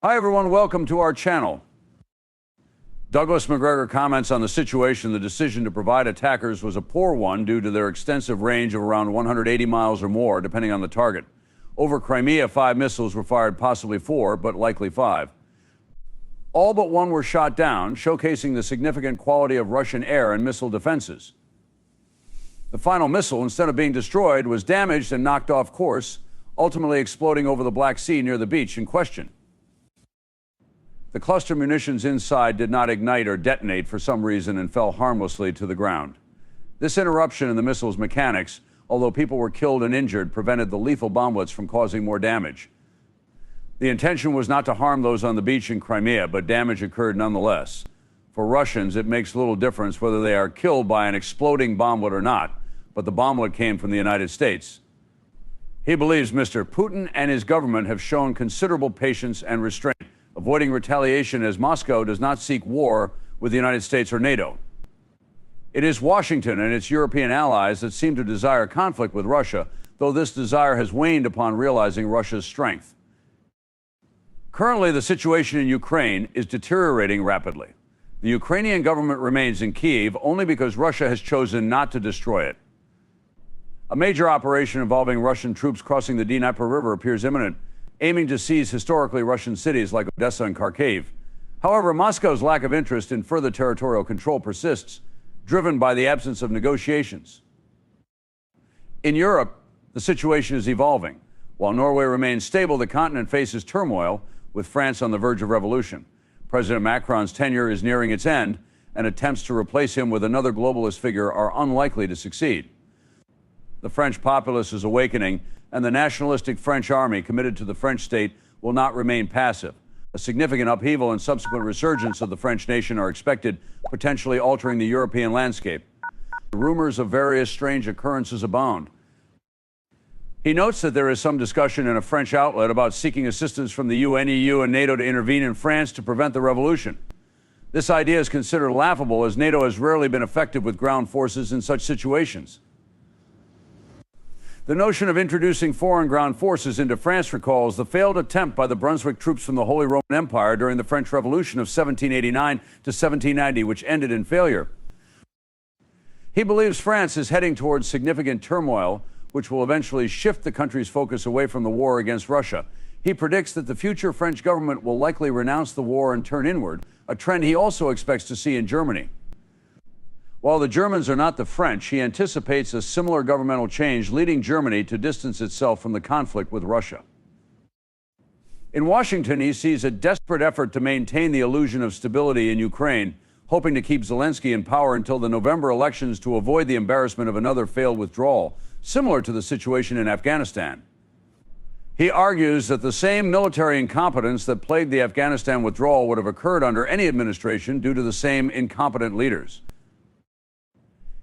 Hi, everyone. Welcome to our channel. Douglas Macgregor comments on the situation. The decision to provide attackers was a poor one due to their extensive range of around 180 miles or more, depending on the target. Over Crimea, 5 missiles were fired, possibly 4, but likely 5. All but one were shot down, showcasing the significant quality of Russian air and missile defenses. The final missile, instead of being destroyed, was damaged and knocked off course, ultimately exploding over the Black Sea near the beach in question. The cluster munitions inside did not ignite or detonate for some reason and fell harmlessly to the ground. This interruption in the missile's mechanics, although people were killed and injured, prevented the lethal bomblets from causing more damage. The intention was not to harm those on the beach in Crimea, but damage occurred nonetheless. For Russians, it makes little difference whether they are killed by an exploding bomblet or not, but the bomblet came from the United States. He believes Mr. Putin and his government have shown considerable patience and restraint, avoiding retaliation as Moscow does not seek war with the United States or NATO. It is Washington and its European allies that seem to desire conflict with Russia, though this desire has waned upon realizing Russia's strength. Currently, the situation in Ukraine is deteriorating rapidly. The Ukrainian government remains in Kyiv only because Russia has chosen not to destroy it. A major operation involving Russian troops crossing the Dnieper River appears imminent, aiming to seize historically Russian cities like Odessa and Kharkiv. However, Moscow's lack of interest in further territorial control persists, driven by the absence of negotiations. In Europe, the situation is evolving. While Norway remains stable, the continent faces turmoil, with France on the verge of revolution. President Macron's tenure is nearing its end, and attempts to replace him with another globalist figure are unlikely to succeed. The French populace is awakening, and the nationalistic French army committed to the French state will not remain passive. A significant upheaval and subsequent resurgence of the French nation are expected, potentially altering the European landscape. Rumors of various strange occurrences abound. He notes that there is some discussion in a French outlet about seeking assistance from the UN, EU, and NATO to intervene in France to prevent the revolution. This idea is considered laughable, as NATO has rarely been effective with ground forces in such situations. The notion of introducing foreign ground forces into France recalls the failed attempt by the Brunswick troops from the Holy Roman Empire during the French Revolution of 1789 to 1790, which ended in failure. He believes France is heading towards significant turmoil, which will eventually shift the country's focus away from the war against Russia. He predicts that the future French government will likely renounce the war and turn inward, a trend he also expects to see in Germany. While the Germans are not the French, he anticipates a similar governmental change, leading Germany to distance itself from the conflict with Russia. In Washington, he sees a desperate effort to maintain the illusion of stability in Ukraine, hoping to keep Zelensky in power until the November elections to avoid the embarrassment of another failed withdrawal, similar to the situation in Afghanistan. He argues that the same military incompetence that plagued the Afghanistan withdrawal would have occurred under any administration due to the same incompetent leaders.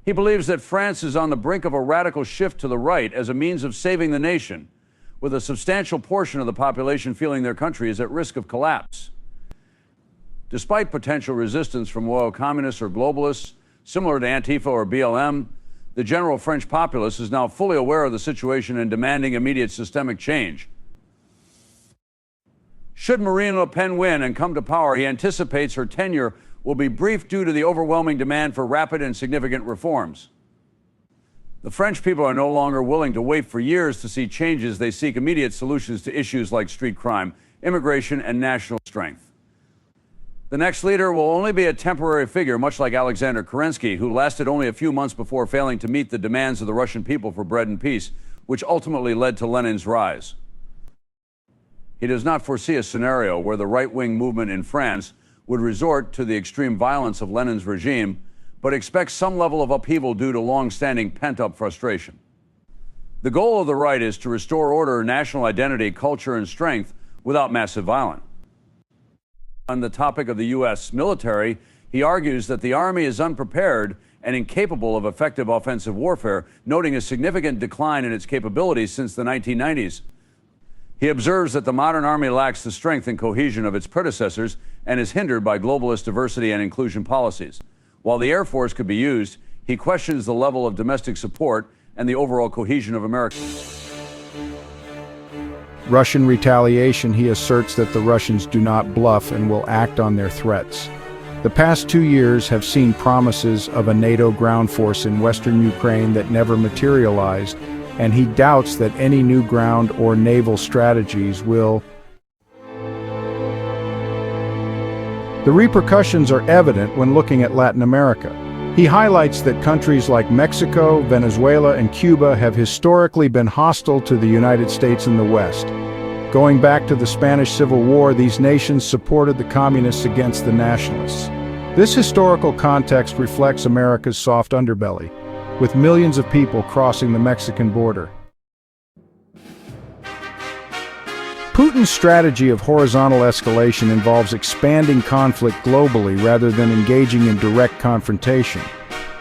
He believes that France is on the brink of a radical shift to the right as a means of saving the nation, with a substantial portion of the population feeling their country is at risk of collapse. Despite potential resistance from loyal communists or globalists, similar to Antifa or BLM, the general French populace is now fully aware of the situation and demanding immediate systemic change. Should Marine Le Pen win and come to power, he anticipates her tenure will be brief due to the overwhelming demand for rapid and significant reforms. The French people are no longer willing to wait for years to see changes. They seek immediate solutions to issues like street crime, immigration, and national strength. The next leader will only be a temporary figure, much like Alexander Kerensky, who lasted only a few months before failing to meet the demands of the Russian people for bread and peace, which ultimately led to Lenin's rise. He does not foresee a scenario where the right-wing movement in France would resort to the extreme violence of Lenin's regime, but expects some level of upheaval due to long-standing pent-up frustration. The goal of the right is to restore order, national identity, culture, and strength without massive violence. On the topic of the U.S. military, he argues that the Army is unprepared and incapable of effective offensive warfare, noting a significant decline in its capabilities since the 1990s. He observes that the modern Army lacks the strength and cohesion of its predecessors and is hindered by globalist diversity and inclusion policies. While the Air Force could be used, he questions the level of domestic support and the overall cohesion of America. Russian retaliation, he asserts that the Russians do not bluff and will act on their threats. The past 2 years have seen promises of a NATO ground force in western Ukraine that never materialized, and he doubts that any new ground or naval strategies will. The repercussions are evident when looking at Latin America. He highlights that countries like Mexico, Venezuela, and Cuba have historically been hostile to the United States and the West. Going back to the Spanish Civil War, these nations supported the communists against the nationalists. This historical context reflects America's soft underbelly, with millions of people crossing the Mexican border. Putin's strategy of horizontal escalation involves expanding conflict globally rather than engaging in direct confrontation.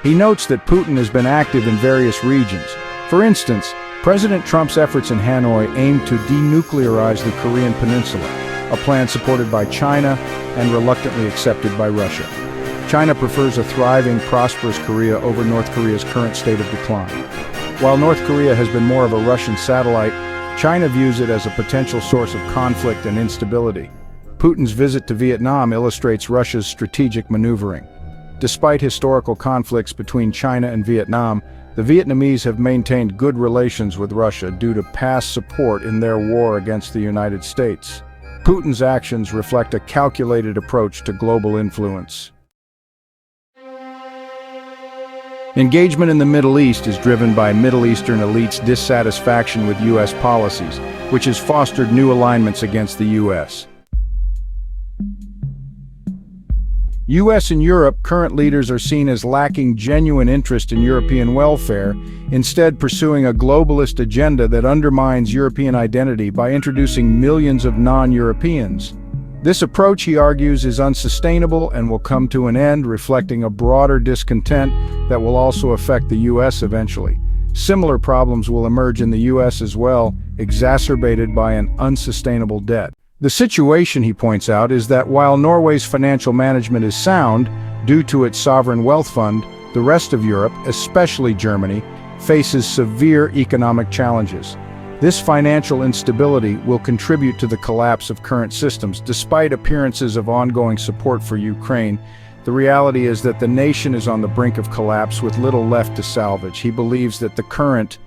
He notes that Putin has been active in various regions. For instance, President Trump's efforts in Hanoi aim to denuclearize the Korean Peninsula, a plan supported by China and reluctantly accepted by Russia. China prefers a thriving, prosperous Korea over North Korea's current state of decline. While North Korea has been more of a Russian satellite, China views it as a potential source of conflict and instability. Putin's visit to Vietnam illustrates Russia's strategic maneuvering. Despite historical conflicts between China and Vietnam, the Vietnamese have maintained good relations with Russia due to past support in their war against the United States. Putin's actions reflect a calculated approach to global influence. Engagement in the Middle East is driven by Middle Eastern elites' dissatisfaction with U.S. policies, which has fostered new alignments against the U.S. U.S. and Europe current leaders are seen as lacking genuine interest in European welfare, instead pursuing a globalist agenda that undermines European identity by introducing millions of non-Europeans. This approach, he argues, is unsustainable and will come to an end, reflecting a broader discontent that will also affect the U.S. eventually. Similar problems will emerge in the U.S. as well, exacerbated by an unsustainable debt. The situation, he points out, is that while Norway's financial management is sound, due to its sovereign wealth fund, the rest of Europe, especially Germany, faces severe economic challenges. This financial instability will contribute to the collapse of current systems. Despite appearances of ongoing support for Ukraine, the reality is that the nation is on the brink of collapse with little left to salvage. He believes that the current